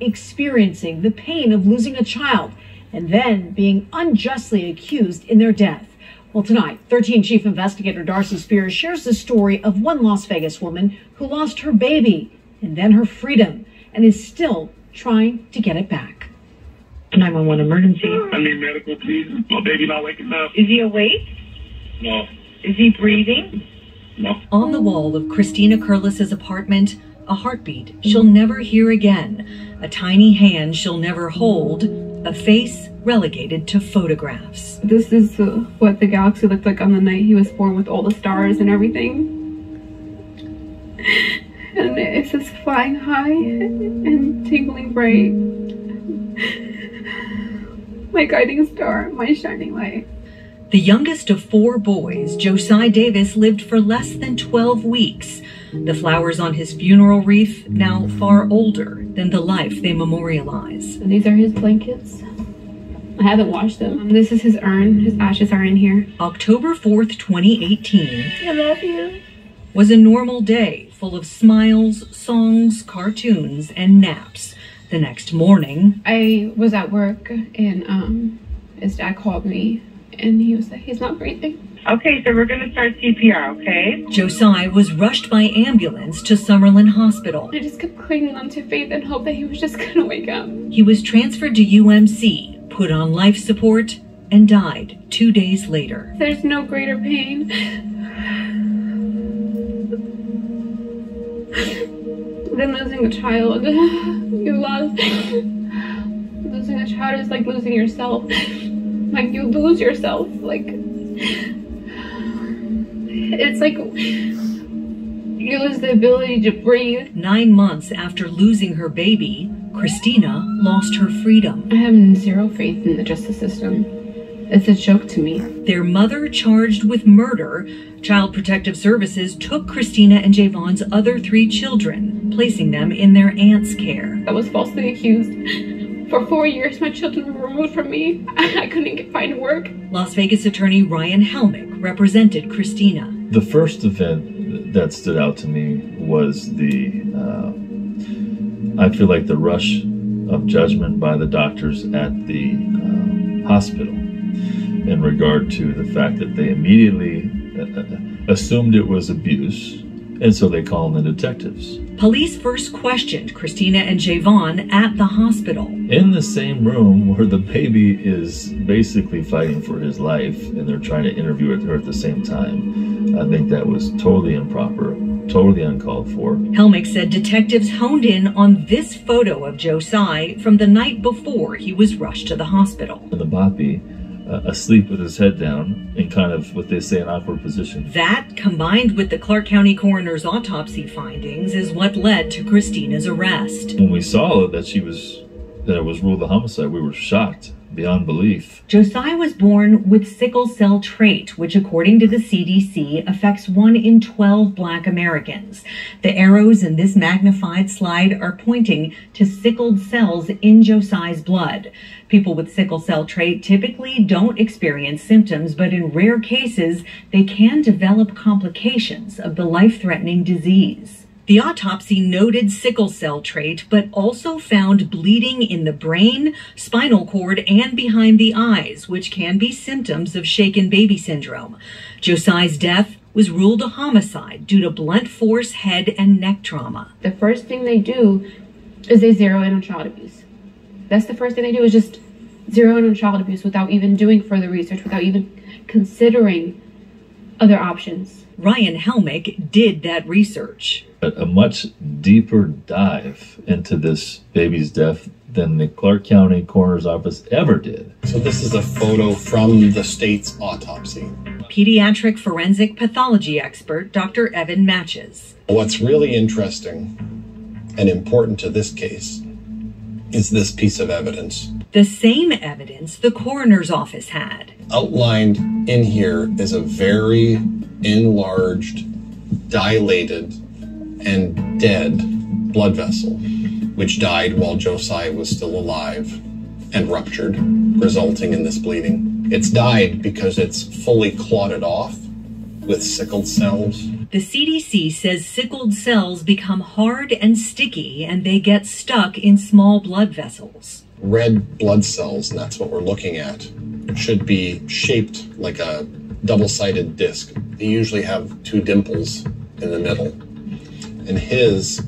experiencing the pain of losing a child and then being unjustly accused in their death. Well, tonight, 13 Chief Investigator Darcy Spears shares the story of one Las Vegas woman who lost her baby and then her freedom and is still trying to get it back. 911 emergency. I need medical, please. My baby not waking up. Is he awake? No. Is he breathing? No. On the wall of Christina Curlis's apartment, a heartbeat she'll never hear again, a tiny hand she'll never hold, a face relegated to photographs. This is what the galaxy looked like on the night he was born, with all the stars and everything. And it's just flying high and tingling bright. My guiding star, my shining light. The youngest of 4 boys, Josiah Davis, lived for less than 12 weeks. The flowers on his funeral wreath now far older than the life they memorialize. These are his blankets. I haven't washed them. This is his urn. His ashes are in here. October 4th, 2018. I love you. Was a normal day full of smiles, songs, cartoons, and naps. The next morning, I was at work and his dad called me and he was like, he's not breathing. Okay, so we're going to start CPR, okay? Josiah was rushed by ambulance to Summerlin Hospital. I just kept clinging on to faith and hope that he was just going to wake up. He was transferred to UMC, put on life support, and died 2 days later. There's no greater pain than losing a child. Losing a child is like losing yourself. Like you lose yourself. Like it's like you lose the ability to breathe. 9 months after losing her baby, Christina lost her freedom. I have zero faith in the justice system. It's a joke to me. Their mother charged with murder. Child Protective Services took Christina and Javon's other 3 children, placing them in their aunt's care. I was falsely accused. For 4 years, my children were removed from me. I couldn't find work. Las Vegas attorney Ryan Helmick represented Christina. The first event that stood out to me was I feel like the rush of judgment by the doctors at the hospital in regard to the fact that they immediately assumed it was abuse, and so they called in the detectives. Police first questioned Christina and Javon at the hospital. In the same room where the baby is basically fighting for his life, and they're trying to interview her at the same time. I think that was totally improper, totally uncalled for. Helmick said detectives honed in on this photo of Josiah from the night before he was rushed to the hospital. And the boppy, asleep with his head down in kind of what they say an awkward position. That, combined with the Clark County coroner's autopsy findings, is what led to Christina's arrest. When we saw that it was ruled a homicide, we were shocked beyond belief. Josiah was born with sickle cell trait, which according to the CDC affects 1 in 12 Black Americans. The arrows in this magnified slide are pointing to sickled cells in Josiah's blood. People with sickle cell trait typically don't experience symptoms, but in rare cases, they can develop complications of the life-threatening disease. The autopsy noted sickle cell trait, but also found bleeding in the brain, spinal cord, and behind the eyes, which can be symptoms of shaken baby syndrome. Josiah's death was ruled a homicide due to blunt force head and neck trauma. The first thing they do is they zero in on child abuse. That's the first thing they do, is just zero in on child abuse without even doing further research, without even considering other options. Ryan Helmick did that research. A much deeper dive into this baby's death than the Clark County Coroner's Office ever did. So this is a photo from the state's autopsy. Pediatric forensic pathology expert Dr. Evan Matches. What's really interesting and important to this case is this piece of evidence. The same evidence the coroner's office had. Outlined in here is a very enlarged, dilated, and dead blood vessel, which died while Josiah was still alive and ruptured, resulting in this bleeding. It's died because it's fully clotted off with sickled cells. The CDC says sickled cells become hard and sticky and they get stuck in small blood vessels. Red blood cells, and that's what we're looking at, should be shaped like a double-sided disc. They usually have two dimples in the middle. And his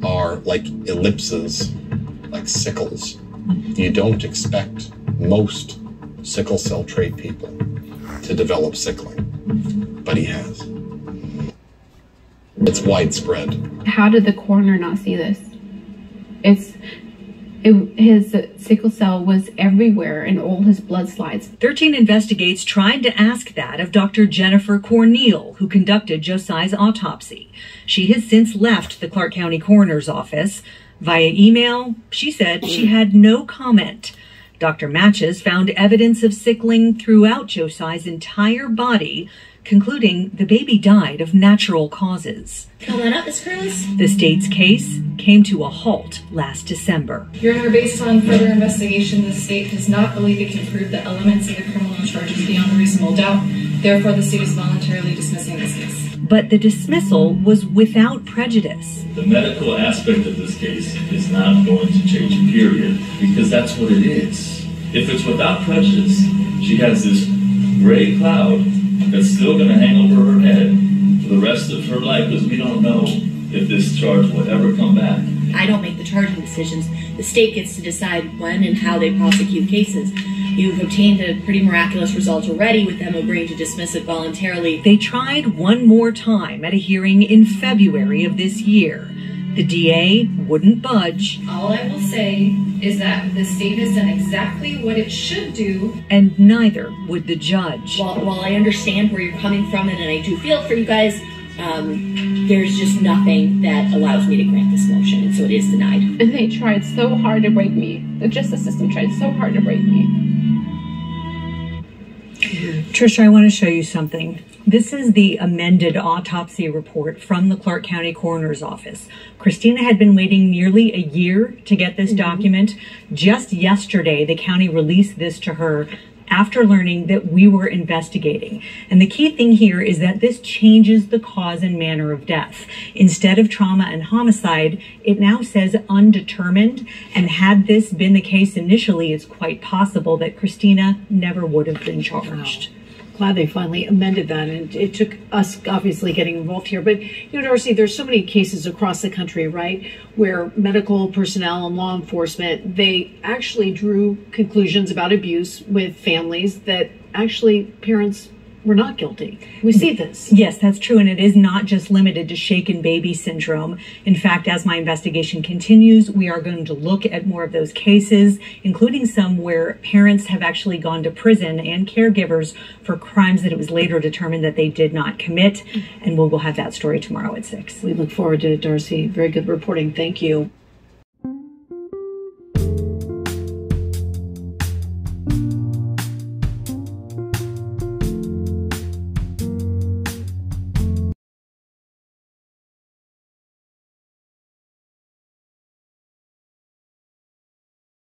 are like ellipses, like sickles. You don't expect most sickle cell trait people to develop sickling, but he has. It's widespread. How did the coroner not see this? His sickle cell was everywhere in all his blood slides. 13 Investigates tried to ask that of Dr. Jennifer Corneal, who conducted Josiah's autopsy. She has since left the Clark County Coroner's Office. Via email, she said she had no comment. Dr. Matches found evidence of sickling throughout Josiah's entire body, concluding the baby died of natural causes. Come on up, Miss Cruz. The state's case came to a halt last December. Your Honor, based on further investigation, the state does not believe it can prove the elements of the criminal charges beyond a reasonable doubt. Therefore, the state is voluntarily dismissing this case. But the dismissal was without prejudice. The medical aspect of this case is not going to change, period, because that's what it is. If it's without prejudice, she has this gray cloud that's still going to hang over her head for the rest of her life, because we don't know if this charge will ever come back. I don't make the charging decisions. The state gets to decide when and how they prosecute cases. You've obtained a pretty miraculous result already with them agreeing to dismiss it voluntarily. They tried one more time at a hearing in February of this year. The DA wouldn't budge. All I will say is that the state has done exactly what it should do. And neither would the judge. While I understand where you're coming from and I do feel for you guys, there's just nothing that allows me to grant this motion, and so it is denied. And they tried so hard to break me. The justice system tried so hard to break me. Trisha, I want to show you something. This is the amended autopsy report from the Clark County Coroner's Office. Christina had been waiting nearly a year to get this document. Just yesterday, the county released this to her after learning that we were investigating. And the key thing here is that this changes the cause and manner of death. Instead of trauma and homicide, it now says undetermined. And had this been the case initially, it's quite possible that Christina never would have been charged. Wow. Glad they finally amended that, and it took us obviously getting involved here. But, you know, Darcy, there's so many cases across the country, right, where medical personnel and law enforcement, they actually drew conclusions about abuse with families that actually parents were not guilty. We see this. Yes, that's true. And it is not just limited to shaken baby syndrome. In fact, as my investigation continues, we are going to look at more of those cases, including some where parents have actually gone to prison and caregivers for crimes that it was later determined that they did not commit. And we'll have that story tomorrow at 6. We look forward to it, Darcy. Very good reporting. Thank you.